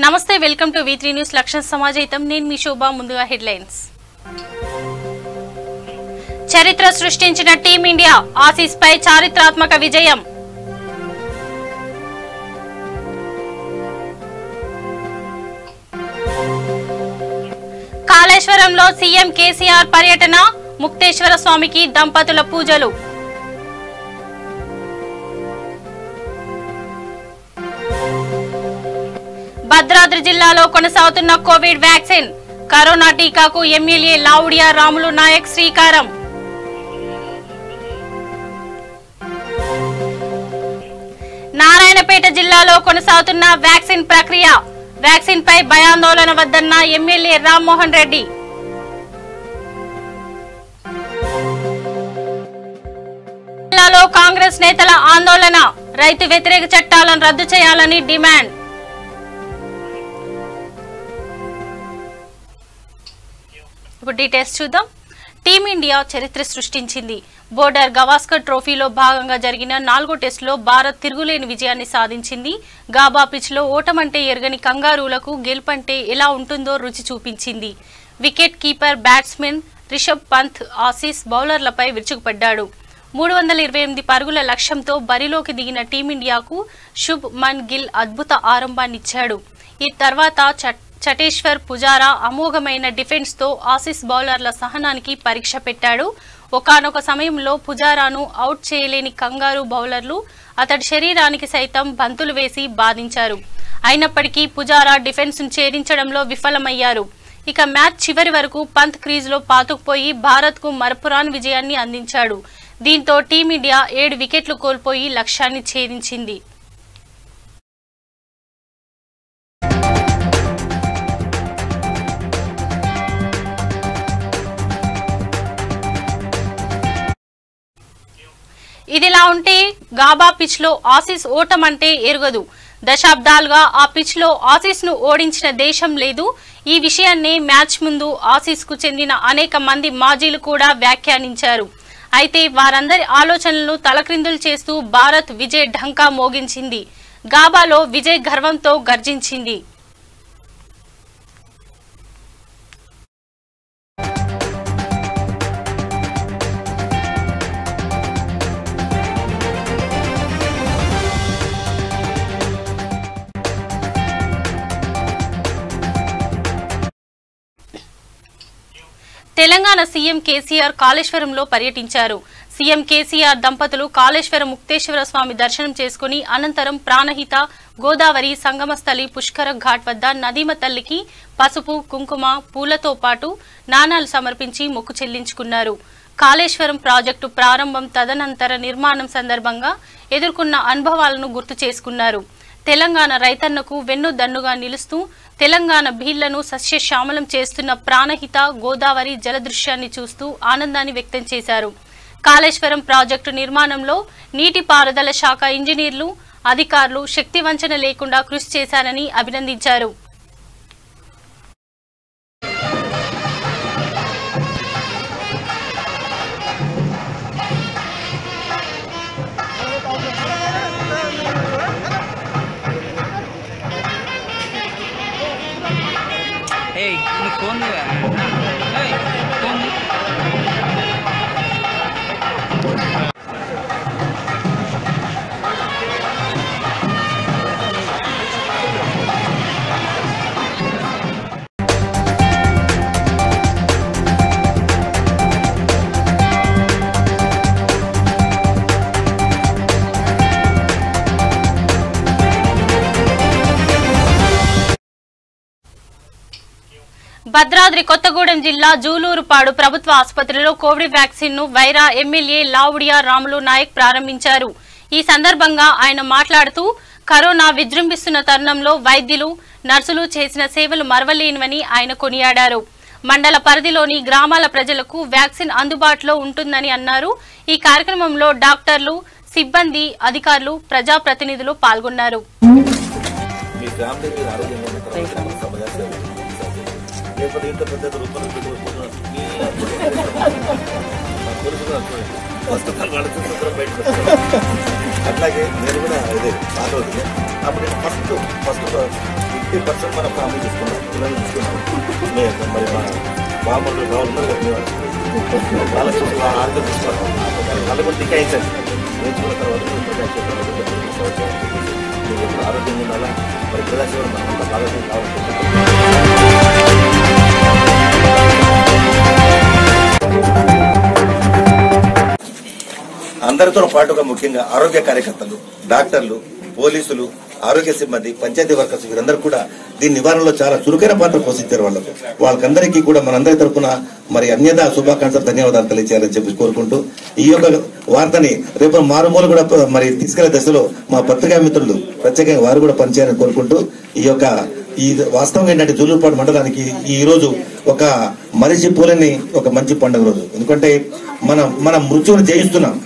నమస్తే welcome to V3 news లక్ష్యం సమాజయితం నేను మీ శోభా ముందుగా హెడ్లైన్స్ చరిత్ర సృష్టించిన టీం ఇండియా ఆసీస్ పై చారిత్రాత్మక విజయం కాళేశ్వరంలో సీఎం కేసీఆర్ పర్యటన ముక్తేశ్వర స్వామికి దంపతుల పూజలు భద్రాద్రి జిల్లాలో కొనసాగుతున్న కోవిడ్ వ్యాక్సిన్ కరోనా టీకాకు ఎమ్మెల్యే లావుడియా రాములు నాయక్ శ్రీకారం నారాయణపేట జిల్లాలో కొనసాగుతున్న వ్యాక్సిన్ ప్రక్రియ వ్యాక్సిన్ పై భయాందోళన వద్దన్న ఎమ్మెల్యే రామ్మోహన్ రెడ్డి జిల్లాలో కాంగ్రెస్ నేతల ఆందోళన రైతు వ్యతిరేక చట్టాలను రద్దు చేయాలని డిమాండ్ ఇప్పుడు డీటెయిల్స్ చూద్దాం. టీమిండియా చరిత్ర సృష్టించింది. బోర్డర్ గవాస్కర్ ట్రోఫీలో భాగంగా జరిగిన 4వ టెస్టులో భారత్ తిరుగులేని విజయాన్ని సాధించింది. గాబా పిచ్లో ఓటమంటే ఎరగని కంగారూలకు గెలుపంటే ఎలా ఉంటుందో రుచి చూపించింది. Wicket keeper batsman Rishabh Pant Aussies బౌలర్లపై విరుచుకుపడ్డాడు. 328 పరుగుల లక్ష్యంతో బరిలోకి దిగిన టీమిండియాకు శుభ్ మన్ గిల్ అద్భుత ఆరంభాన్నిచ్చాడు. ఈ తర్వాత చటేశ్వర్ పుజారా అమోఘమైన డిఫెన్స్ తో ఆసీస్ బౌలర్ల సహనానికి పరీక్ష పెట్టాడు. ఒకానొక సమయంలో పుజారాను అవుట్ చేయలేని కంగారు బౌలర్లు అతడి శరీరానికి సైతం బంతులు వేసి బాధించారు. అయినప్పటికీ పుజారా డిఫెన్స్ ను ఛేదించడంలో విఫలమయ్యారు. ఇక మ్యాచ్ చివరి వరకు పంత్ క్రీజ్ లో పాతుకుపోయి భారత్ కు మరపురాని విజయాన్ని అందించాడు. దీంతో టీమిండియా 7 వికెట్లు కోల్పోయి లక్ష్యాన్ని ఛేదించింది. ఇదిలా ఉంటే గాబా పిచ్ లో ఆసీస్ ఓటమంటే ఎరుగదు. దశాబ్దాలుగా ఆ పిచ్ లో ఆసీస్ ను ఓడించిన దేశం లేదు. ఈ విషయాన్ని మ్యాచ్ ముందు ఆసీస్ కు చెందిన అనేక మంది మాజీలు కూడా వ్యాఖ్యానించారు. అయితే వారందరి ఆలోచనలను తలక్రిందులు చేస్తూ భారత్ విజయ్ ఢంకా మోగించింది. గాబాలో విజయ్ గర్వంతో గర్జించింది. తెలంగాణ సీఎం కేసీఆర్ కాళేశ్వరంలో పర్యటించారు. సీఎం కేసీఆర్ దంపతులు కాళేశ్వరం ముక్తేశ్వర స్వామి దర్శనం చేసుకుని అనంతరం ప్రాణహిత గోదావరి సంగమస్థలి పుష్కర ఘాట్ వద్ద నదీమ తల్లికి పసుపు కుంకుమ పూలతో పాటు నాణాలు సమర్పించి మొక్కు చెల్లించుకున్నారు. కాళేశ్వరం ప్రాజెక్టు ప్రారంభం తదనంతర నిర్మాణం సందర్భంగా ఎదుర్కొన్న అనుభవాలను గుర్తు చేసుకున్నారు. తెలంగాణ రైతన్నకు వెన్నుదన్నుగా నిలుస్తూ తెలంగాణ భీళ్లను సస్యశ్యామలం చేస్తున్న ప్రాణహిత గోదావరి జలదృశ్యాన్ని చూస్తూ ఆనందాన్ని వ్యక్తం చేశారు. కాళేశ్వరం ప్రాజెక్టు నిర్మాణంలో నీటిపారుదల శాఖ ఇంజనీర్లు అధికారులు శక్తి వంచన లేకుండా కృషి చేశారని అభినందించారు. భద్రాద్రి కొత్తగూడెం జిల్లా జూలూరుపాడు ప్రభుత్వ ఆసుపత్రిలో కోవిడ్ వ్యాక్సిన్ ను వైరా ఎమ్మెల్యే లావుడియా రాములు నాయక్ ప్రారంభించారు. ఈ సందర్భంగా ఆయన మాట్లాడుతూ కరోనా విజృంభిస్తున్న తరుణంలో వైద్యులు నర్సులు చేసిన సేవలు మరవలేనివని ఆయన కొనియాడారు. మండల పరిధిలోని గ్రామాల ప్రజలకు వ్యాక్సిన్ అందుబాటులో ఉంటుందని అన్నారు. ఈ కార్యక్రమంలో డాక్టర్లు సిబ్బంది అధికారులు ప్రజాప్రతినిధులు పాల్గొన్నారు. అట్లాగే నేను కూడా అదే బాగా అప్పుడు ఫస్ట్ 50% మన ఫ్యామిలీ తీసుకున్నాం, పిల్లలు తీసుకున్నాం. మరి మా బామ్మలు వాళ్ళకి ఆరోగ్యం తీసుకున్నాం. వాళ్ళకు కూడా టీకా ఇచ్చారు. నేర్చుకున్న తర్వాత ఆరోగ్యంగా ఉండాలా, మరి ప్రజాసేవ మనకు ఆరోగ్యం కావాలి. అందరితో పాటుగా ముఖ్యంగా ఆరోగ్య కార్యకర్తలు, డాక్టర్లు, పోలీసులు, ఆరోగ్య సిబ్బంది, పంచాయతీ వర్కర్స్ వీరందరూ కూడా దీని నివారణలో చాలా చురుకైన పాత్ర పోషించారు. వాళ్ళకందరికీ కూడా మనందరి తరఫున మరి అన్యదా శుభాకాంక్షలు, ధన్యవాదాలు తెలియజేయాలని చెప్పి కోరుకుంటూ ఈ యొక్క వార్తని రేపు మారుమూల కూడా మరి తీసుకెళ్లే దశలో మా పత్రికా మిత్రులు ప్రత్యేకంగా వారు కూడా పనిచేయాలని కోరుకుంటూ ఈ వాస్తవంగా ఏంటంటే జూలూరుపాడు మండలానికి ఈ రోజు ఒక మనిషి పూలని ఒక మంచి పండుగ రోజు. ఎందుకంటే మన మృత్యువుని జయిస్తున్నాం,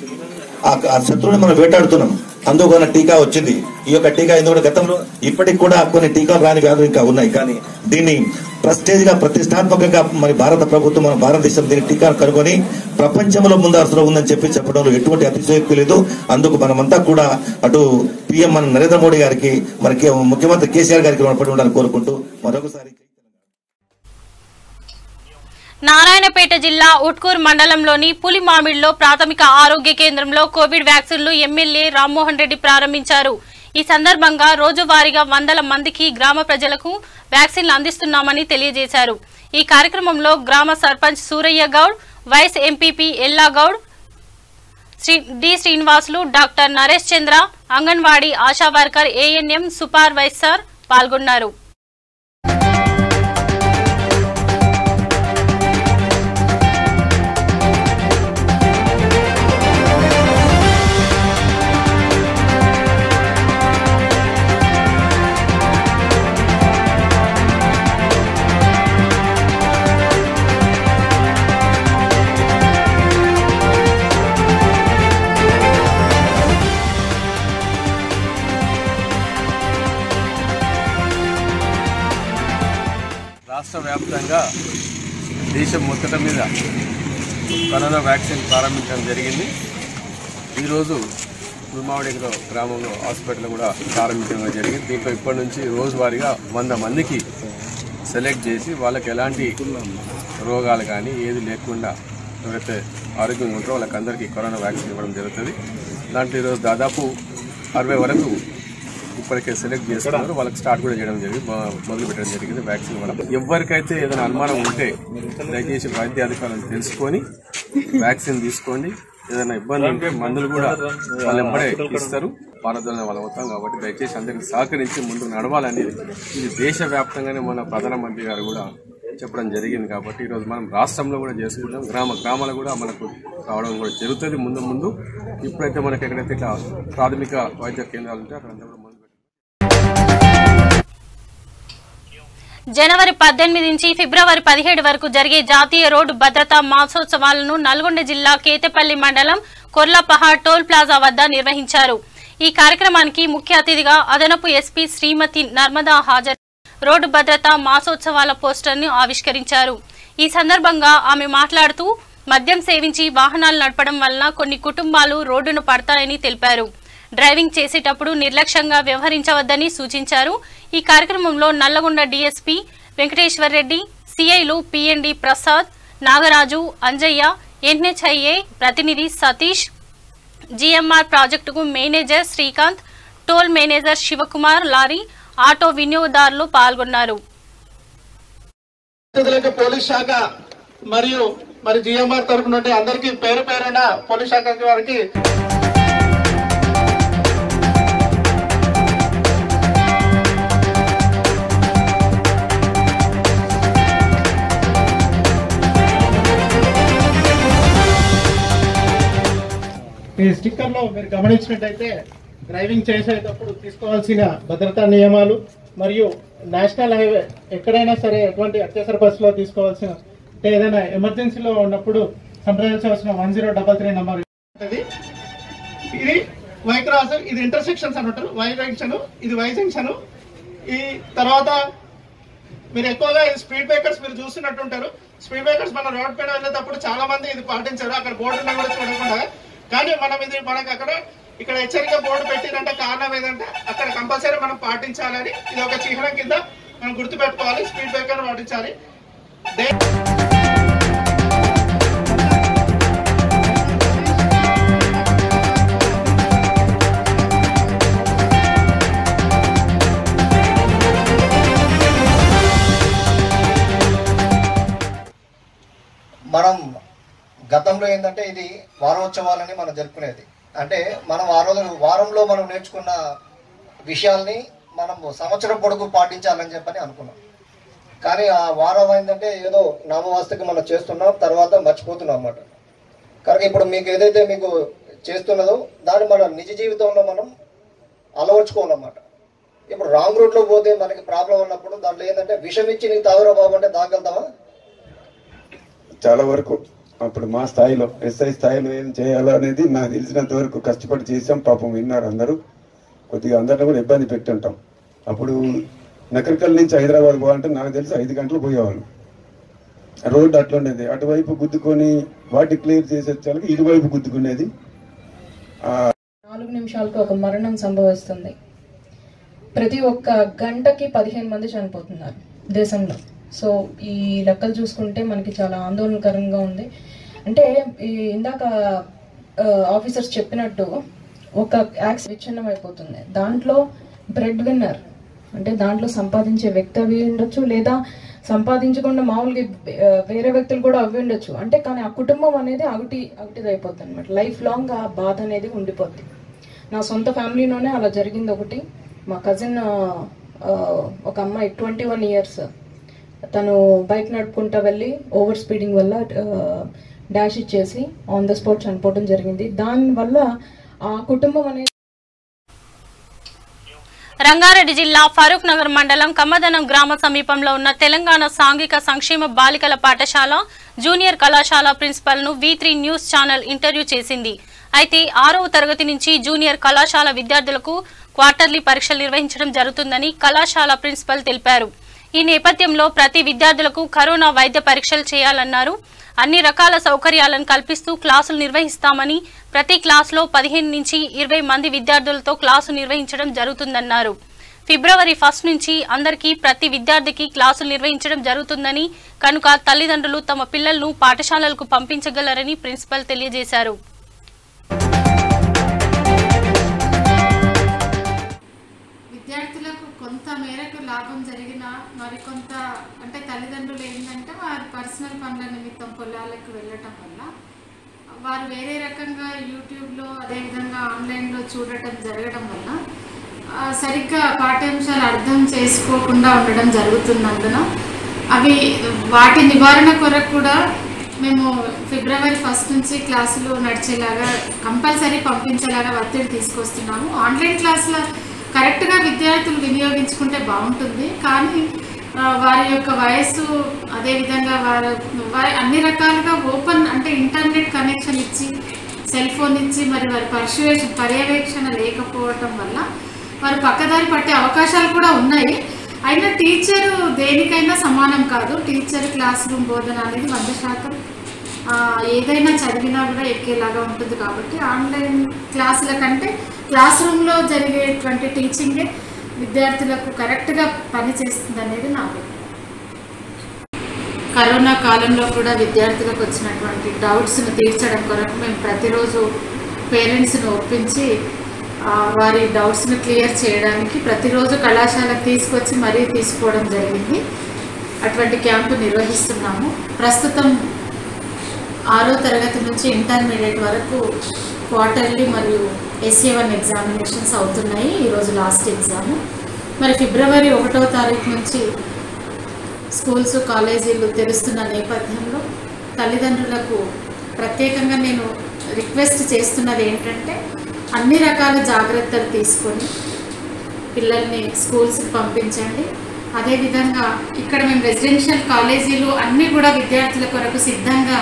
ఆ శత్రువుని మనం వేటాడుతున్నాం. అందుకని టీకా వచ్చింది. ఈ యొక్క టీకా ఎందుకంటే గతంలో ఇప్పటికి కూడా కొన్ని టీకాలు రాని వ్యాధులు ఇంకా ఉన్నాయి. కానీ దీన్ని ప్రెస్టేజ్ గా ప్రతిష్టాత్మకంగా మరి భారత ప్రభుత్వం, మన భారతదేశం దీని టీకాను కనుగొని ప్రపంచంలో ముందరసలో ఉందని చెప్పడంలో ఎటువంటి అతిశయోక్తి లేదు. అందుకు మనమంతా కూడా అటు పీఎం మన నరేంద్ర మోడీ గారికి, మనకి ముఖ్యమంత్రి కేసీఆర్ గారికి రుణపడి ఉండాలని కోరుకుంటూ మరొకసారి. నారాయణపేట జిల్లా ఉట్కూర్ మండలంలోని పులిమామిడిలో ప్రాథమిక ఆరోగ్య కేంద్రంలో కోవిడ్ వ్యాక్సిన్లు ఎమ్మెల్యే రామ్మోహన్ రెడ్డి ప్రారంభించారు. ఈ సందర్భంగా రోజువారీగా వందల మందికి గ్రామ ప్రజలకు వ్యాక్సిన్లు అందిస్తున్నామని తెలియజేశారు. ఈ కార్యక్రమంలో గ్రామ sarpanch Surayya Goud, vice MPP Ella Goud, D Srinivasulu, doctor Naresh Chandra, anganwadi ASHA worker, ANM supervisor పాల్గొన్నారు. రాష్ట్ర వ్యాప్తంగా దేశం మొత్తం మీద కరోనా వ్యాక్సిన్ ప్రారంభించడం జరిగింది. ఈరోజు పులిమామిడి గ్రామంలో హాస్పిటల్ కూడా ప్రారంభించడం జరిగింది. దీంట్లో ఇప్పటి నుంచి రోజువారీగా 100 మందికి సెలెక్ట్ చేసి వాళ్ళకి ఎలాంటి రోగాలు కానీ ఏది లేకుండా ఎవరైతే ఆరోగ్యంగా ఉంటారో వాళ్ళకందరికీ కరోనా వ్యాక్సిన్ ఇవ్వడం జరుగుతుంది. దాంట్లో ఈరోజు దాదాపు 60 వరకు ఇప్పటికే సెలెక్ట్ చేసుకున్నారు. వాళ్ళకి స్టార్ట్ కూడా చేయడం జరిగింది, మొదలు పెట్టడం జరిగింది వ్యాక్సిన్ వల్ల. ఎవరికైతే ఏదైనా అనుమానం ఉంటే దయచేసి వైద్య అధికారులను తెలుసుకొని వ్యాక్సిన్ తీసుకోండి. ఏదైనా ఇబ్బంది ఉంటే మందులు కూడా వాళ్ళు ఎంబడే ఇస్తారు, పారదోళన వాళ్ళు అవుతాం. కాబట్టి దయచేసి అందరికీ సహకరించి ముందుకు నడవాలని ఇది దేశవ్యాప్తంగానే మన ప్రధానమంత్రి గారు కూడా చెప్పడం జరిగింది. కాబట్టి ఈరోజు మనం రాష్ట్రంలో కూడా చేసుకుంటాం, గ్రామాలు కూడా మనకు రావడం కూడా జరుగుతుంది ముందు. ఇప్పుడైతే మనకి ఎక్కడైతే ఇట్లా ప్రాథమిక వైద్య కేంద్రాలు ఉంటే అక్కడ జనవరి 18 నుంచి ఫిబ్రవరి 17 వరకు జరిగే జాతీయ రోడ్డు భద్రతా మాసోత్సవాలను నల్గొండ జిల్లా కేతపల్లి మండలం కొర్లపహాడ్ టోల్ ప్లాజా వద్ద నిర్వహించారు. ఈ కార్యక్రమానికి ముఖ్య అతిథిగా అదనపు ఎస్పీ శ్రీమతి నర్మదా హాజరు రోడ్డు భద్రతా మాసోత్సవాల పోస్టర్ను ఆవిష్కరించారు. ఈ సందర్భంగా ఆమె మాట్లాడుతూ మద్యం సేవించి వాహనాలు నడపడం వలన కొన్ని కుటుంబాలు రోడ్డును పడతాయని తెలిపారు. డ్రైవింగ్ చేసేటప్పుడు నిర్లక్ష్యంగా వ్యవహరించవద్దని సూచించారు. ఈ కార్యక్రమంలో నల్లగొండ డీఎస్పీ వెంకటేశ్వర్ రెడ్డి, సిఐలు పిఎన్డి ప్రసాద్, నాగరాజు, అంజయ్య, ఎన్హెచ్ఐఏ ప్రతినిధి సతీష్, జిఎంఆర్ ప్రాజెక్టుకు manager Srikanth, toll manager Shivakumar, lorry auto వినియోగదారులు పాల్గొన్నారు. పోలీస్ శాఖ మరియు జిఎంఆర్ తరఫు నుండి అందరికీ పేరు పేరున పోలీస్ శాఖ వారికి ఈ స్టిక్కర్ లో మీరు గమనించినట్టయితే డ్రైవింగ్ చేసేటప్పుడు తీసుకోవాల్సిన భద్రతా నియమాలు మరియు నేషనల్ హైవే ఎక్కడైనా సరే ఎటువంటి అత్యవసర బస్సులో తీసుకోవాల్సిన ఏదైనా ఎమర్జెన్సీలో ఉన్నప్పుడు సంప్రదించవలసిన 1033 నంబర్ ఉంటుంది. ఇది వై క్రాస్, ఇది ఇంటర్సెక్షన్స్ అని ఉంటారు, వై జంక్షన్, ఇది వై జంక్షన్. ఈ తర్వాత మీరు ఎక్కువగా స్పీడ్ బ్రేకర్స్ మీరు చూస్తున్నట్టుంటారు. స్పీడ్ బ్రేకర్స్ మన రోడ్ పైన వెళ్ళేటప్పుడు చాలా మంది ఇది పాటించారు, అక్కడ బోర్డు ఉన్నా కూడా చూడకుండా. కానీ మనకు అక్కడ ఇక్కడ హెచ్చరిక బోర్డు పెట్టిరంటే కారణం ఏదంటే అక్కడ కంపల్సరీ మనం పాటించాలని, ఇది ఒక చిహ్నం కింద మనం గుర్తుపెట్టుకోవాలి. స్పీడ్ బ్రేకర్ పాటించాలి. మనం గతంలో ఏంటంటే ఇది వారోత్సవాలని మనం జరుపుకునేది. అంటే మనం ఆ రోజు వారంలో మనం నేర్చుకున్న విషయాల్ని మనం సంవత్సరం పొడుగు పాటించాలని చెప్పని అనుకున్నాం. కానీ ఆ వారం ఏంటంటే ఏదో నామవాస్తకి మనం చేస్తున్నాం, తర్వాత మర్చిపోతున్నాం అన్నమాట. కనుక ఇప్పుడు మీకు ఏదైతే మీకు చేస్తున్నదో దాన్ని మన నిజ జీవితంలో మనం అలవర్చుకోవాలన్నమాట. ఇప్పుడు రాంగ్ రూట్లో పోతే మనకి ప్రాబ్లం ఉన్నప్పుడు దాంట్లో ఏంటంటే విషం ఇచ్చి నీకు తాగురా బాబు అంటే తాగలుగుతామా? చాలా వరకు అప్పుడు మా స్థాయిలో ఎస్ఐ స్థాయిలో ఏం చేయాలో అనేది నాకు తెలిసినంత వరకు కష్టపడి చేసాం. పాపం విన్నారు అందరూ. కొద్దిగా అందరిని కూడా ఇబ్బంది పెట్టుంటాం. అప్పుడు నకరికల్ నుంచి హైదరాబాద్ పోవాలంటే నాకు తెలిసి 5 గంటలు పోయేవాళ్ళు. రోడ్డు అట్లా ఉండేది. అటువైపు గుద్దుకొని వాటి క్లియర్ చేసేసరికి ఇటువైపు గుద్దుకునేది. 4 నిమిషాలకు ఒక మరణం సంభవిస్తుంది. ప్రతి ఒక్క గంటకి 15 మంది చనిపోతున్నారు దేశంలో. సో ఈ లెక్కలు చూసుకుంటే మనకి చాలా ఆందోళనకరంగా ఉంది. అంటే ఇందాక ఆఫీసర్స్ చెప్పినట్టు ఒక యాక్స్ విచ్ఛిన్నం అయిపోతుంది. దాంట్లో బ్రెడ్ విన్నర్ అంటే దాంట్లో సంపాదించే వ్యక్తి అవి ఉండొచ్చు, లేదా సంపాదించకుండా మామూలుగా వేరే వ్యక్తులు కూడా అవి ఉండొచ్చు. అంటే కానీ ఆ కుటుంబం అనేది అవిటిది అయిపోతుంది అనమాట. లైఫ్ లాంగ్ ఆ బాధ అనేది ఉండిపోద్ది. నా సొంత ఫ్యామిలీలోనే అలా జరిగింది ఒకటి. మా కజిన్ ఒక అమ్మాయి 21 years తను బైక్ నడుపుకుంటా వెళ్ళి ఓవర్ స్పీడింగ్ వల్ల డాష్ ఇచ్చేసి ఆన్ ద స్పాట్ చనిపోవడం జరిగింది. దానివల్ల ఆ కుటుంబం అనేది. రంగారెడ్డి జిల్లా ఫరూక్ నగర్ మండలం కమ్మదనం గ్రామ సమీపంలో ఉన్న తెలంగాణ సాంఘిక సంక్షేమ బాలికల పాఠశాల జూనియర్ కళాశాల ప్రిన్సిపల్ ను V3 న్యూస్ ఛానల్ ఇంటర్వ్యూ చేసింది. అయితే 6వ తరగతి నుంచి జూనియర్ కళాశాల విద్యార్థులకు క్వార్టర్లీ పరీక్షలు నిర్వహించడం జరుగుతుందని కళాశాల ప్రిన్సిపల్ తెలిపారు. ఈ నేపథ్యంలో ప్రతి విద్యార్థులకు కరోనా వైద్య పరీక్షలు చేయాలన్నారు. అన్ని రకాల సౌకర్యాలను కల్పిస్తూ క్లాసులు నిర్వహిస్తామని, ప్రతి క్లాసులో 15 నుంచి 20 మంది విద్యార్థులతో క్లాసు నిర్వహించడం జరుగుతుందన్నారు. ఫిబ్రవరి 1 నుంచి అందరికీ ప్రతి విద్యార్థికి క్లాసులు నిర్వహించడం జరుగుతుందని, కనుక తల్లిదండ్రులు తమ పిల్లలను పాఠశాలలకు పంపించగలరని ప్రిన్సిపల్ తెలియజేశారు. విద్యార్థులకు కొంత మేరకు లాభం జరిగినా మరికొంత అంటే తల్లిదండ్రులు ఏంటంటే వారి పర్సనల్ పనుల నిమిత్తం పొలాలకు వెళ్ళటం వల్ల వారు వేరే రకంగా యూట్యూబ్లో అదేవిధంగా ఆన్లైన్లో చూడటం జరగడం వల్ల సరిగ్గా పాఠ్యాంశాలు అర్థం చేసుకోకుండా ఉండడం జరుగుతున్నందున అవి వాటి నివారణ కొరకు కూడా మేము ఫిబ్రవరి 1 నుంచి క్లాసులు నడిచేలాగా కంపల్సరీ పంపించేలాగా ఒత్తిడి తీసుకొస్తున్నాము. ఆన్లైన్ క్లాసుల కరెక్ట్గా విద్యార్థులు వినియోగించుకుంటే బాగుంటుంది. కానీ వారి యొక్క వయస్సు అదేవిధంగా వారి అన్ని రకాలుగా ఓపెన్ అంటే ఇంటర్నెట్ కనెక్షన్ ఇచ్చి సెల్ ఫోన్ ఇచ్చి మరి వారి పర్యవేక్షణ లేకపోవటం వల్ల వారు పక్కదారి పట్టే అవకాశాలు కూడా ఉన్నాయి. అయినా టీచరు దేనికైనా సమానం కాదు. టీచర్ క్లాస్ రూమ్ బోధన అనేది 100% ఏదైనా చదివినా కూడా ఎక్కేలాగా ఉంటుంది. కాబట్టి ఆన్లైన్ క్లాసుల కంటే క్లాస్ రూమ్లో జరిగేటువంటి టీచింగే విద్యార్థులకు కరెక్ట్గా పనిచేస్తుంది అనేది నా అభిప్రాయం. కరోనా కాలంలో కూడా విద్యార్థులకు వచ్చినటువంటి డౌట్స్ను తీర్చడం కొరకు మేము ప్రతిరోజు పేరెంట్స్ను ఒప్పించి వారి డౌట్స్ను క్లియర్ చేయడానికి ప్రతిరోజు కళాశాలకు తీసుకొచ్చి మరీ తీసుకోవడం జరిగింది. అటువంటి క్యాంపు నిర్వహిస్తున్నాము. ప్రస్తుతం 6వ తరగతి నుంచి ఇంటర్మీడియట్ వరకు క్వార్టర్లీ మరియు SA1 ఎగ్జామినేషన్స్ అవుతున్నాయి. ఈరోజు లాస్ట్ ఎగ్జాము. మరి ఫిబ్రవరి 1వ తారీఖు నుంచి స్కూల్స్ కాలేజీలు తెరుస్తున్న నేపథ్యంలో తల్లిదండ్రులకు ప్రత్యేకంగా నేను రిక్వెస్ట్ చేస్తున్నది ఏంటంటే అన్ని రకాల జాగ్రత్తలు తీసుకొని పిల్లల్ని స్కూల్స్కి పంపించండి. అదేవిధంగా ఇక్కడ మేము రెసిడెన్షియల్ కాలేజీలు అన్నీ కూడా విద్యార్థుల కొరకు సిద్ధంగా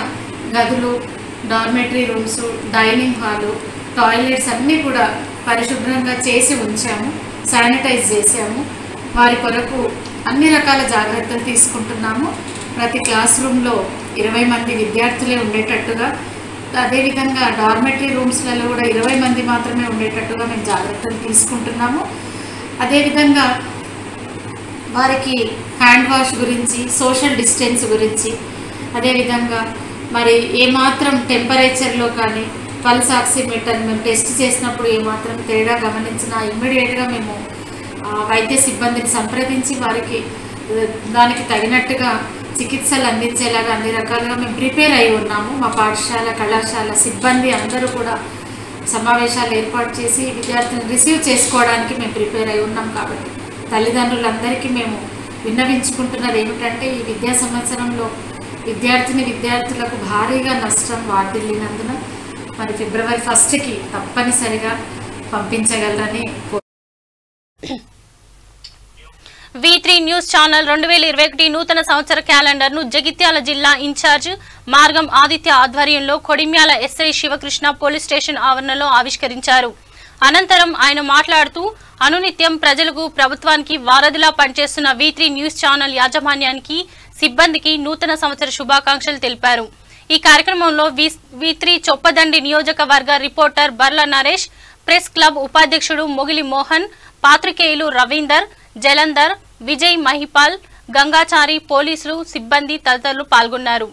గదులు, dormitory rooms, dining hall, toilets అన్నీ కూడా పరిశుభ్రంగా చేసి ఉంచాము, శానిటైజ్ చేసాము. వారి కొరకు అన్ని రకాల జాగ్రత్తలు తీసుకుంటున్నాము. ప్రతి క్లాస్ రూమ్లో 20 మంది విద్యార్థులే ఉండేటట్టుగా అదేవిధంగా డార్మెటరీ రూమ్స్లలో కూడా 20 మంది మాత్రమే ఉండేటట్టుగా మేము జాగ్రత్తలు తీసుకుంటున్నాము. అదేవిధంగా వారికి హ్యాండ్ వాష్ గురించి, సోషల్ డిస్టెన్స్ గురించి, అదేవిధంగా మరి ఏమాత్రం టెంపరేచర్లో కానీ పల్స్ ఆక్సిమీటర్ మేము టెస్ట్ చేసినప్పుడు ఏమాత్రం తేడా గమనించినా ఇమ్మీడియట్గా మేము వైద్య సిబ్బందిని సంప్రదించి వారికి దానికి తగినట్టుగా చికిత్సలు అందించేలాగా అన్ని రకాలుగా మేము ప్రిపేర్ అయి ఉన్నాము. మా పాఠశాల, కళాశాల సిబ్బంది అందరూ కూడా సమావేశాలు ఏర్పాటు చేసి విద్యార్థులను రిసీవ్ చేసుకోవడానికి మేము ప్రిపేర్ అయి ఉన్నాం. కాబట్టి తల్లిదండ్రులందరికీ మేము విన్నవించుకుంటున్నది ఏమిటంటే, ఈ విద్యా సంవత్సరంలో విద్యార్థులకు భారీగా నష్టం వాటిల్లినందున మరి ఫిబ్రవరి 1కి తప్పనిసరిగా పంపించగలరని. V3 న్యూస్ ఛానల్ 2021 నూతన సంవత్సర క్యాలెండర్ ను జగిత్యాల జిల్లా ఇన్ఛార్జ్ మార్గం ఆదిత్య ఆధ్వర్యంలో Kodimyala SI Shivakrishna police station ఆవరణలో ఆవిష్కరించారు. అనంతరం ఆయన మాట్లాడుతూ అనునిత్యం ప్రజలకు, ప్రభుత్వానికి వారధిలా పనిచేస్తున్న V3 న్యూస్ ఛానల్ యాజమాన్యానికి, సిబ్బందికి నూతన సంవత్సర శుభాకాంక్షలు తెలిపారు. ఈ కార్యక్రమంలో V3 చొప్పదండి నియోజకవర్గ reporter Barla Naresh, press club ఉపాధ్యక్షుడు మొగిలి మోహన్, పాత్రికేయులు రవీందర్, జలంధర్, విజయ్, మహిపాల్, గంగాచారి, పోలీసులు, సిబ్బంది తదితరులు పాల్గొన్నారు.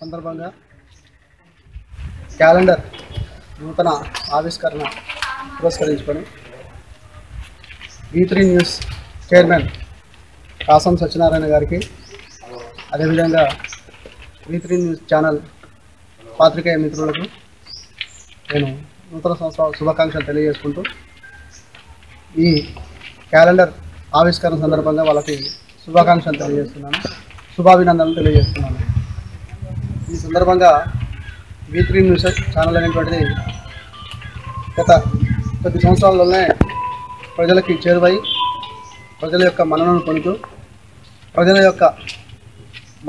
సందర్భంగా క్యాలెండర్ నూతన ఆవిష్కరణ పురస్కరించుకొని V3 న్యూస్ చైర్మన్ కాసం సత్యనారాయణ గారికి, అదేవిధంగా V3 న్యూస్ ఛానల్ పాత్రికేయ మిత్రులకు నేను నూతన సంవత్సర శుభాకాంక్షలు తెలియజేసుకుంటూ, ఈ క్యాలెండర్ ఆవిష్కరణ సందర్భంగా వాళ్ళకి శుభాకాంక్షలు తెలియజేస్తున్నాను, శుభాభినందనలు తెలియజేస్తున్నాను. ఈ సందర్భంగా V3 న్యూస్ ఛానల్ అనేటువంటిది గత కొద్ది సంవత్సరాల్లోనే ప్రజలకి చేరువై ప్రజల యొక్క మన్ననను పొందుతూ ప్రజల యొక్క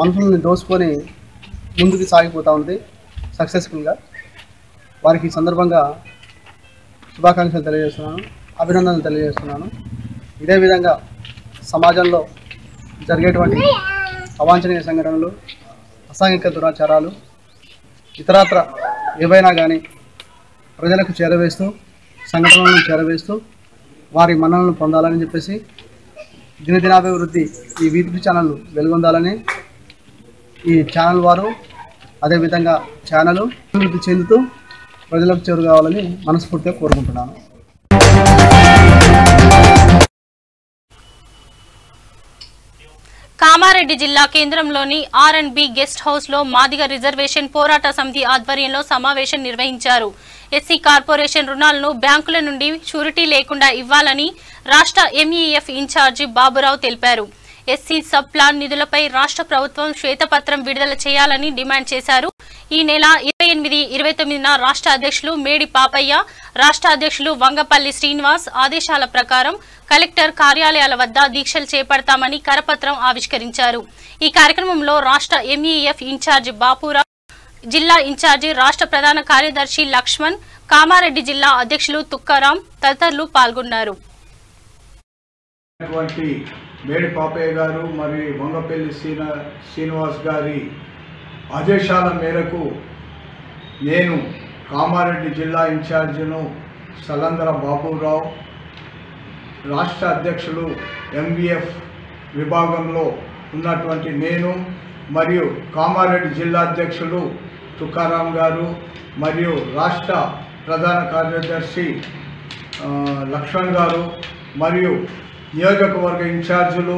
మనసుల్ని దోసుకొని ముందుకు సాగిపోతూ ఉంది సక్సెస్ఫుల్గా. వారికి ఈ సందర్భంగా శుభాకాంక్షలు తెలియజేస్తున్నాను, అభినందనలు తెలియజేస్తున్నాను. ఇదే విధంగా సమాజంలో జరిగేటువంటి అవాంఛనీయ సంఘటనలు, అసాంఘిక దురాచారాలు, ఇతరత్ర ఏవైనా కానీ ప్రజలకు చేరవేస్తూ, సంఘటనలను చేరవేస్తూ వారి మన్ననలను పొందాలని చెప్పేసి దినదినాభివృద్ధి ఈ V3 ఛానల్ వెలుగొందాలని ఈ ఛానల్ వారు, అదేవిధంగా ఛానల్ అభివృద్ధి చెందుతూ ప్రజలకు చేరు కావాలని మనస్ఫూర్తిగా కోరుకుంటున్నాను. కామారెడ్డి జిల్లా కేంద్రంలోని R&B గెస్ట్ హౌస్ లో మాదిగ రిజర్వేషన్ పోరాట సమితి ఆధ్వర్యంలో సమావేశం నిర్వహించారు. ఎస్సీ కార్పొరేషన్ రుణాలను బ్యాంకుల నుండి షూరిటీ లేకుండా ఇవ్వాలని రాష్ట్ర MEF ఇన్ఛార్జి బాబురావు తెలిపారు. ఎస్సీ సబ్ ప్లాన్ నిధులపై రాష్ట్ర ప్రభుత్వం శ్వేతపత్రం విడుదల చేయాలని డిమాండ్ చేశారు. ఈ నెల 28-29న రాష్ట్ర అధ్యక్షులు మేడి పాపయ్య, రాష్ట్ర అధ్యక్షులు వంగపల్లి శ్రీనివాస్ ఆదేశాల ప్రకారం కలెక్టర్ కార్యాలయాల వద్ద దీక్షలు చేపడతామని కరపత్రం ఆవిష్కరించారు. ఈ కార్యక్రమంలో రాష్ట్ర MEF ఇన్ఛార్జి బాపురావు, జిల్లా ఇన్ఛార్జి రాష్ట్ర ప్రధాన కార్యదర్శి లక్ష్మణ్, కామారెడ్డి జిల్లా అధ్యక్షులు తుక్కారాం తదితరులు పాల్గొన్నారు. మేడి పాపయ్య గారు మరియు వంగపల్లి శ్రీనివాస్ గారి ఆదేశాల మేరకు నేను కామారెడ్డి జిల్లా ఇన్ఛార్జిను సలంద్ర బాబురావు, రాష్ట్ర అధ్యక్షులు MVF విభాగంలో ఉన్నటువంటి నేను మరియు కామారెడ్డి జిల్లా అధ్యక్షులు తుకారాం గారు మరియు రాష్ట్ర ప్రధాన కార్యదర్శి లక్ష్మణ్ గారు మరియు నియోజకవర్గ ఇన్ఛార్జీలు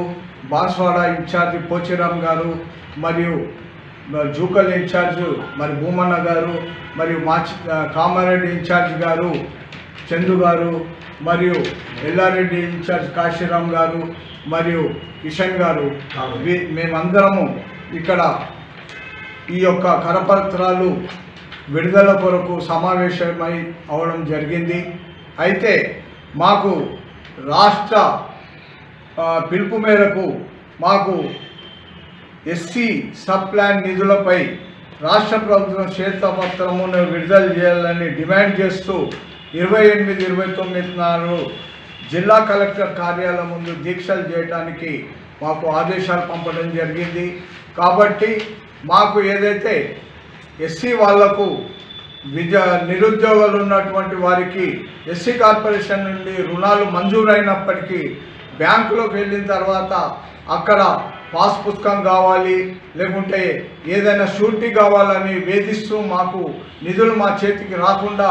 బాన్స్వాడ ఇన్ఛార్జి పోచిరామ్ గారు మరియు జూకల్ ఇన్ఛార్జ్ మరి భూమన్న గారు, మరియు కామారెడ్డి ఇన్ఛార్జ్ గారు చందు గారు, మరియు ఎల్లారెడ్డి ఇన్ఛార్జ్ కాశీరామ్ గారు, మరియు కిషన్ గారు, మేమందరము ఇక్కడ ఈ యొక్క కరపత్రాలు విడుదల కొరకు సమావేశమై అవడం జరిగింది. అయితే మాకు రాష్ట్ర పిలుపు మేరకు మాకు ఎస్సీ సబ్ ప్లాన్ నిధులపై రాష్ట్ర ప్రభుత్వం శ్వేతపత్రమును విడుదల చేయాలని డిమాండ్ చేస్తూ 28-29 నాడు జిల్లా కలెక్టర్ కార్యాలయం ముందు దీక్షలు చేయడానికి మాకు ఆదేశాలు పంపడం జరిగింది. కాబట్టి మాకు ఏదైతే ఎస్సీ వాళ్లకు నిరుద్యోగాలు ఉన్నటువంటి వారికి ఎస్సీ కార్పొరేషన్ నుండి రుణాలు మంజూరైనప్పటికీ బ్యాంకులోకి వెళ్ళిన తర్వాత అక్కడ పాస్ పుస్తకం కావాలి, లేకుంటే ఏదైనా షూరిటీ కావాలని వేధిస్తూ మాకు నిధులు మా చేతికి రాకుండా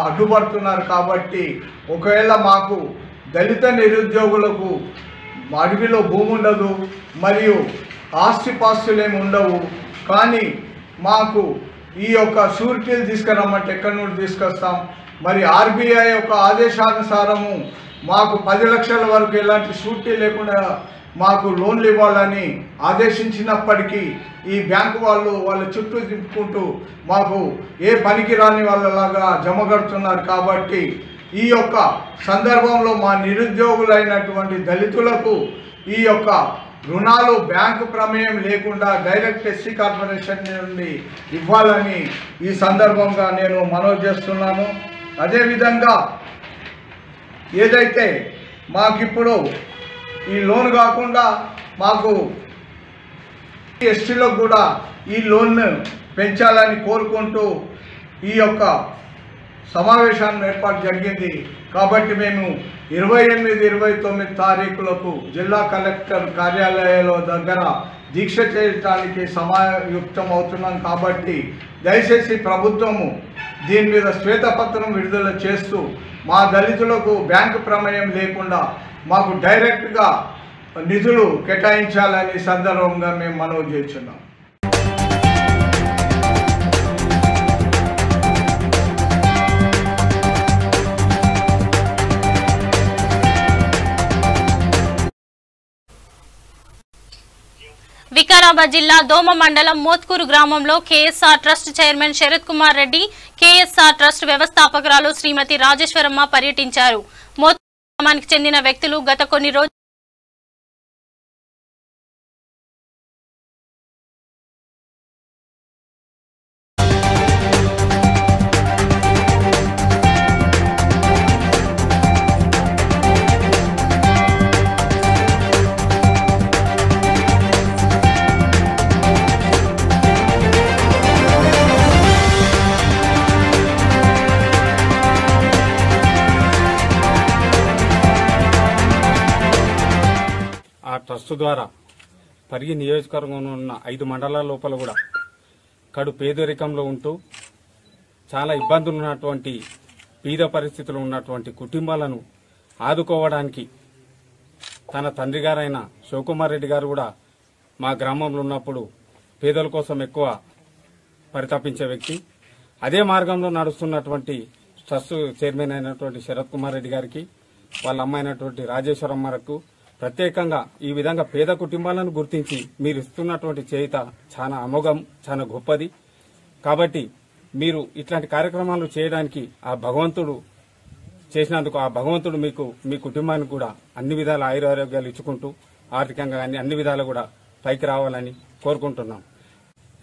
అడ్డుపడుతున్నారు. కాబట్టి ఒకవేళ మాకు దళిత నిరుద్యోగులకు అడవిలో భూమి ఉండదు, మరియు ఆస్తిపాస్తులేమి ఉండవు, కానీ మాకు ఈ యొక్క షూరిటీలు తీసుకురమ్మంటే ఎక్కడి నుండి తీసుకొస్తాం? మరి ఆర్బీఐ యొక్క ఆదేశానుసారము మాకు 10 లక్షల వరకు ఎలాంటి షూరిటీ లేకుండా మాకు లోన్లు ఇవ్వాలని ఆదేశించినప్పటికీ ఈ బ్యాంకు వాళ్ళ చుట్టూ తిప్పుకుంటూ మాకు ఏ పనికి రాని వాళ్ళలాగా జమగడుతున్నారు. కాబట్టి ఈ యొక్క సందర్భంలో మా నిరుద్యోగులైనటువంటి దళితులకు ఈ యొక్క రుణాలు బ్యాంకు ప్రమేయం లేకుండా డైరెక్ట్ ఎస్సీ కార్పొరేషన్ నుండి ఇవ్వాలని ఈ సందర్భంగా నేను మనవి చేస్తున్నాను. అదేవిధంగా ఏదైతే మాకిప్పుడు ఈ లోన్ కాకుండా మాకు ఎస్టీలో కూడా ఈ లోన్ పెంచాలని కోరుకుంటూ ఈ యొక్క సమావేశాన్ని ఏర్పాటు జరిగింది. కాబట్టి మేము 28-29 తారీఖులకు జిల్లా కలెక్టర్ కార్యాలయాల దగ్గర దీక్ష చేయడానికి సమాయుక్తం అవుతున్నాం. కాబట్టి దయచేసి ప్రభుత్వము దీని మీద శ్వేతపత్రం విడుదల చేస్తూ మా దళితులకు బ్యాంకు ప్రమేయం లేకుండా మాకు డైరెక్ట్గా నిధులు కేటాయించాలని సందర్భంగా మేము మనవి చేస్తున్నాం. వికారాబాద్ జిల్లా దోమ మండలం మోత్కూరు గ్రామంలో KSR trust chairman Sarath Kumar Reddy, KSR trust వ్యవస్థాపకురాలు శ్రీమతి రాజేశ్వరమ్మ పర్యటించారు. మోత్కూరు గ్రామానికి చెందిన వ్యక్తులు గత కొన్ని రోజులు ట్రస్ట్ ద్వారా పరిగి నియోజకవర్గంలో ఉన్న 5 మండలాల లోపల కూడా కడు పేదరికంలో ఉంటూ చాలా ఇబ్బందులు ఉన్నటువంటి పేద పరిస్థితులు ఉన్నటువంటి కుటుంబాలను ఆదుకోవడానికి తన తండ్రి గారైన శివకుమార్ రెడ్డి గారు కూడా మా గ్రామంలో ఉన్నప్పుడు పేదల కోసం ఎక్కువ పరితపించే వ్యక్తి. అదే మార్గంలో నడుస్తున్నటువంటి ట్రస్ట్ చైర్మన్ అయినటువంటి శరత్ కుమార్ రెడ్డి గారికి, వాళ్ళ అమ్మాయినటువంటి రాజేశ్వరమ్మకు ప్రత్యేకంగా ఈ విధంగా పేద కుటుంబాలను గుర్తించి మీరు ఇస్తున్నటువంటి చేయుత చాలా అమోఘం, చాలా గొప్పది. కాబట్టి మీరు ఇట్లాంటి కార్యక్రమాలు చేయడానికి ఆ భగవంతుడు చేసినందుకు ఆ భగవంతుడు మీకు మీ కుటుంబానికి కూడా అన్ని విధాల ఆయురారోగ్యాలు ఇచ్చుకుంటూ ఆర్థికంగా అన్ని విధాలు కూడా పైకి రావాలని కోరుకుంటున్నాం.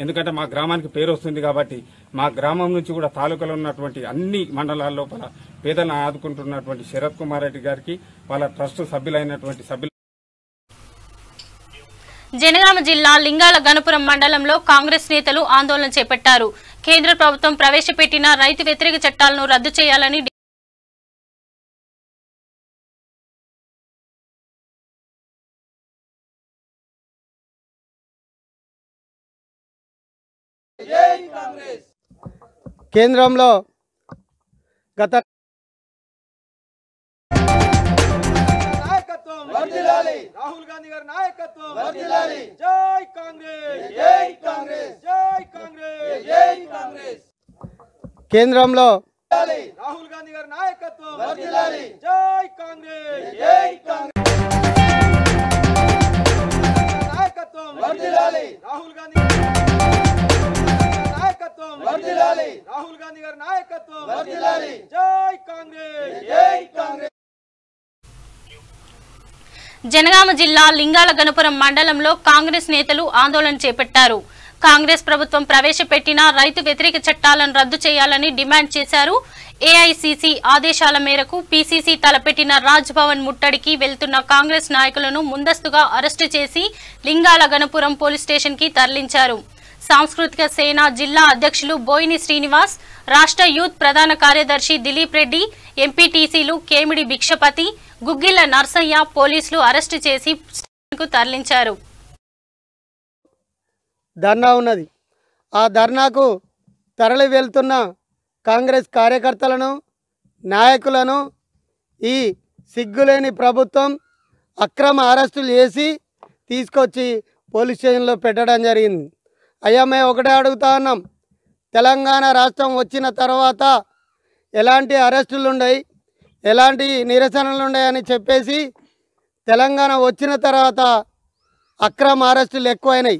ఎందుకంటే మా గ్రామానికి పేరు వస్తుంది కాబట్టి మా గ్రామం నుంచి కూడా తాలూకాలో ఉన్నటువంటి అన్ని మండలాల లోపల పేదలను ఆదుకుంటున్నటువంటి శరత్ కుమార్ రెడ్డి గారికి, వాళ్ళ ట్రస్ట్ సభ్యులైనటువంటి సభ్యులు. జనగామ జిల్లా లింగాల గణపురం మండలంలో కాంగ్రెస్ నేతలు ఆందోళన చేపట్టారు. కేంద్ర ప్రభుత్వం ప్రవేశపెట్టిన రైతు వ్యతిరేక చట్టాలను రద్దు చేయాలని కేంద్రంలో గత నాయకత్వం వర్ధిల్లాలి రాహుల్ గాంధీ గారి నాయకత్వం వర్ధిల్లాలి జై కాంగ్రెస్ జై కాంగ్రెస్ జై కాంగ్రెస్ జై కాంగ్రెస్ కేంద్రంలో రాహుల్ గాంధీ గారి నాయకత్వం వర్ధిల్లాలి జై కాంగ్రెస్ జై కాంగ్రెస్ నాయకత్వం వర్ధిల్లాలి రాహుల్ గాంధీ నాయకత్వం వర్ధిల్లాలి రాహుల్ గాంధీ గారి నాయకత్వం వర్ధిల్లాలి జై కాంగ్రెస్ జై కాంగ్రెస్ జనగామ జిల్లా లింగాల గణపురం మండలంలో కాంగ్రెస్ నేతలు ఆందోళన చేపట్టారు. కాంగ్రెస్ ప్రభుత్వం ప్రవేశపెట్టిన రైతు వ్యతిరేక చట్టాలను రద్దు చేయాలని డిమాండ్ చేశారు. ఏఐసీసీ ఆదేశాల మేరకు పీసీసీ తలపెట్టిన రాజ్ భవన్ ముట్టడికి వెళ్తున్న కాంగ్రెస్ నాయకులను ముందస్తుగా అరెస్టు చేసి లింగాల గణపురం పోలీస్ స్టేషన్ కి తరలించారు. సాంస్కృతిక సేన జిల్లా అధ్యక్షులు బోయిని శ్రీనివాస్, రాష్ట్ర యూత్ ప్రధాన కార్యదర్శి దిలీప్ రెడ్డి, ఎంపీటీసీలు కేమిడి భిక్షపతి, గుగ్గిళ్ల నర్సయ్య పోలీసులు అరెస్టు చేసి స్టేషన్కు తరలించారు. ధర్నా ఉన్నది. ఆ ధర్నాకు తరలి వెళ్తున్న కాంగ్రెస్ కార్యకర్తలను, నాయకులను ఈ సిగ్గులేని ప్రభుత్వం అక్రమ అరెస్టులు చేసి తీసుకొచ్చి పోలీస్ స్టేషన్లో పెట్టడం జరిగింది. అయ్యా, మేము ఒకటే అడుగుతా ఉన్నాం, తెలంగాణ రాష్ట్రం వచ్చిన తర్వాత ఎలాంటి అరెస్టులు ఉన్నాయి, ఎలాంటి నిరసనలు ఉన్నాయని చెప్పేసి తెలంగాణ వచ్చిన తర్వాత అక్రమ అరెస్టులు ఎక్కువైనాయి.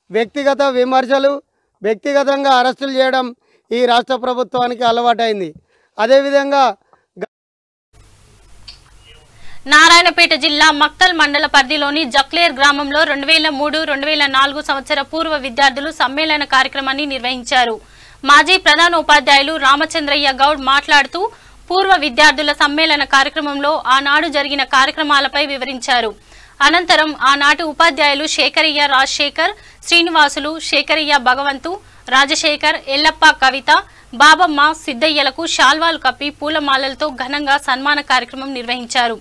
వ్యక్తిగత విమర్శలు, వ్యక్తిగతంగా అరెస్టులు చేయడం ఈ రాష్ట్ర ప్రభుత్వానికి అలవాటైంది. అదేవిధంగా నారాయణపేట జిల్లా మక్తల్ మండల పరిధిలోని జక్లేర్ గ్రామంలో 2003-2004 సంవత్సర పూర్వ విద్యార్థులు సమ్మేళన కార్యక్రమాన్ని నిర్వహించారు. మాజీ ప్రధానోపాధ్యాయులు రామచంద్రయ్య గౌడ్ మాట్లాడుతూ పూర్వ విద్యార్థుల సమ్మేళన కార్యక్రమంలో ఆనాడు జరిగిన కార్యక్రమాలపై వివరించారు. అనంతరం ఆనాటి ఉపాధ్యాయులు శేఖరయ్య రాజశేఖర్, శ్రీనివాసులు, శేఖరయ్య భగవంతు, రాజశేఖర్, ఎల్లప్ప, కవిత, బాబమ్మ, సిద్దయ్యలకు శాల్వాలు కప్పి పూలమాలలతో ఘనంగా సన్మాన కార్యక్రమం నిర్వహించారు.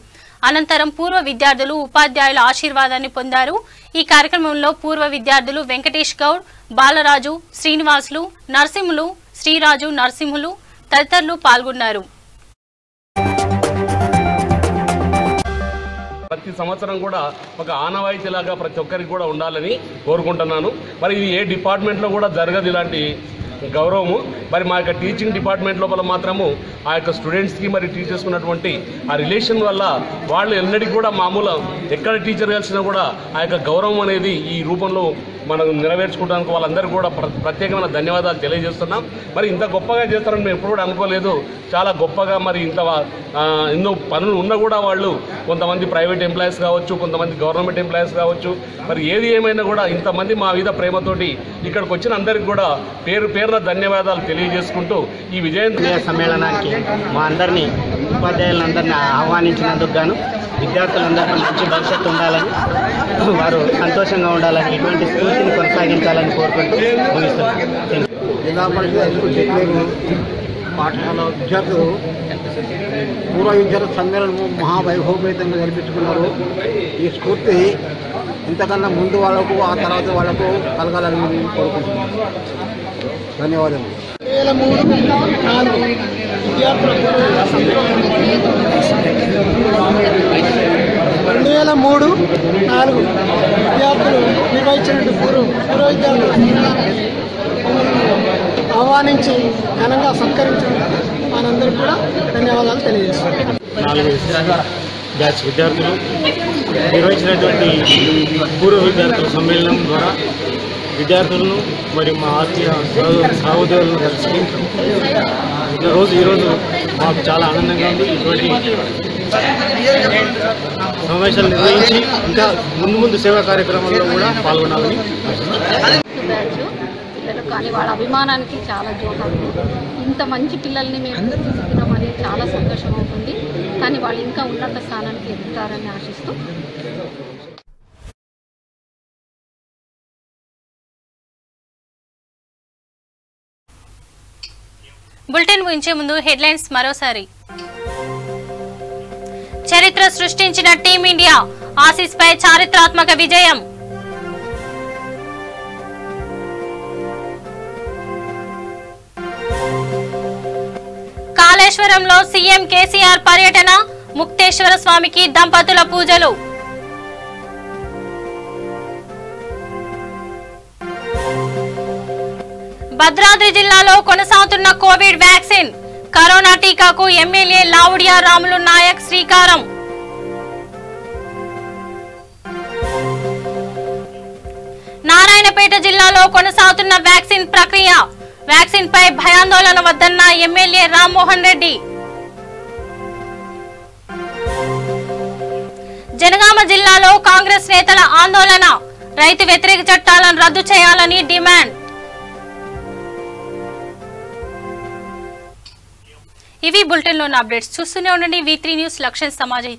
అనంతరం పూర్వ విద్యార్థులు ఉపాధ్యాయుల ఆశీర్వాదాన్ని పొందారు. ఈ కార్యక్రమంలో పూర్వ విద్యార్థులు వెంకటేష్ గౌడ్, బాలరాజు, శ్రీనివాసులు, నరసింహులు, శ్రీరాజు, నరసింహులు తదితరులు పాల్గొన్నారు. ప్రతి సంవత్సరం కూడా ఒక ఆనవాయితీలాగా ప్రతి ఒక్కరికి కూడా ఉండాలని కోరుకుంటున్నాను. మరి ఇది ఏ డిపార్ట్మెంట్లో కూడా జరగదు ఇలాంటి గౌరవము. మరి మా యొక్క టీచింగ్ డిపార్ట్మెంట్ లోపల మాత్రము ఆ యొక్క స్టూడెంట్స్కి మరి టీచర్స్కి ఉన్నటువంటి ఆ రిలేషన్ వల్ల వాళ్ళు ఎన్నటికి కూడా మామూలు ఎక్కడ టీచర్ కలిసినా కూడా ఆ యొక్క గౌరవం అనేది ఈ రూపంలో మనం నెరవేర్చుకోవడానికి వాళ్ళందరూ కూడా ప్రత్యేకమైన ధన్యవాదాలు తెలియజేస్తున్నాం. మరి ఇంత గొప్పగా చేస్తారని మేము ఎప్పుడు కూడా అనుకోలేదు. చాలా గొప్పగా మరి ఇంత ఎన్నో పనులు ఉన్నా కూడా వాళ్ళు కొంతమంది ప్రైవేట్ ఎంప్లాయీస్ కావచ్చు, కొంతమంది గవర్నమెంట్ ఎంప్లాయీస్ కావచ్చు, మరి ఏది ఏమైనా కూడా ఇంతమంది మా మీద ప్రేమతోటి ఇక్కడికి వచ్చిన అందరికీ కూడా పేరున ధన్యవాదాలు తెలియజేసుకుంటూ ఈ విజయ సమ్మేళనానికి మా అందరినీ ఉపాధ్యాయులందరినీ ఆహ్వానించినందుకు గాను విద్యార్థులందరికీ మంచి భవిష్యత్తు ఉండాలని, వారు సంతోషంగా ఉండాలని, ఇటువంటి స్ఫూర్తిని కొనసాగించాలని కోరుకుంటూ ముగిస్తున్నాను. జిల్లా పరిషత్ హై స్కూల్ జక్లేరు పాఠశాల విద్యార్థులు పూర్వ విద్యార్థుల సమ్మేళనము మహావైభవపేతంగా జరిపించుకున్నారు. ఈ స్ఫూర్తి ఇంతకన్నా ముందు వాళ్ళకు, ఆ తర్వాత వాళ్ళకు కలగాలని కోరుకుంటున్నాను. ధన్యవాదాలు. 2003-4 విద్యార్థులకు 2003-4 విద్యార్థులు నిర్వహించినట్టు పూర్వ విద్యార్థులు ఆహ్వానించి ఘనంగా సత్కరించడం మనందరికీ కూడా ధన్యవాదాలు తెలియజేస్తున్నాం. 4 బ్యాచ్ విద్యార్థులు నిర్వహించినటువంటి పూర్వ విద్యార్థుల సమ్మేళనం ద్వారా విద్యార్థులను మరి మా ఆత్మీయ సహోదరులను కలిసి ఈరోజు మాకు చాలా ఆనందంగా ఉంది. ఇటువంటి సమావేశాలు నిర్వహించి ఇంకా ముందు సేవా కార్యక్రమాల్లో కూడా పాల్గొనాలని పిల్లలు కానీ వాళ్ళ అభిమానానికి చాలా జోహాలు. ఇంత మంచి పిల్లల్ని మేము తీసుకున్నామని చాలా సంతోషం అవుతుంది. కానీ వాళ్ళు ఇంకా ఉన్నత స్థానానికి ఎదుగుతారని ఆశిస్తూ బులెటిన్ ముగించే ముందు హెడ్లైన్స్ మరోసారి. చరిత్ర సృష్టించిన టీమిండియా, ఆసీస్ పై చారిత్రాత్మక విజయం. కాళేశ్వరంలో సీఎం కేసీఆర్ పర్యటన, ముక్తేశ్వర స్వామికి దంపతుల పూజలు. భద్రాద్రి జిల్లాలో కొనసాగుతున్న కోవిడ్ వ్యాక్సిన్. కరోనా టీకాకు ఎమ్మెల్యే లావుడియా రాములు నాయక్ శ్రీకారం. నారాయణపేట జిల్లాలో కొనసాగుతున్న వ్యాక్సిన్ ప్రక్రియ. వ్యాక్సిన్ పై భయాందోళన వద్దన్న ఎమ్మెల్యే రామ్మోహన్ రెడ్డి. జనగామ జిల్లాలో కాంగ్రెస్ నేతల ఆందోళన. రైతు వ్యతిరేక చట్టాలను రద్దు చేయాలని డిమాండ్. ఇవి బులెటిన్లోని అప్డేట్స్. చూస్తూనే ఉండండి V3 న్యూస్. లక్ష్యం సమాజం.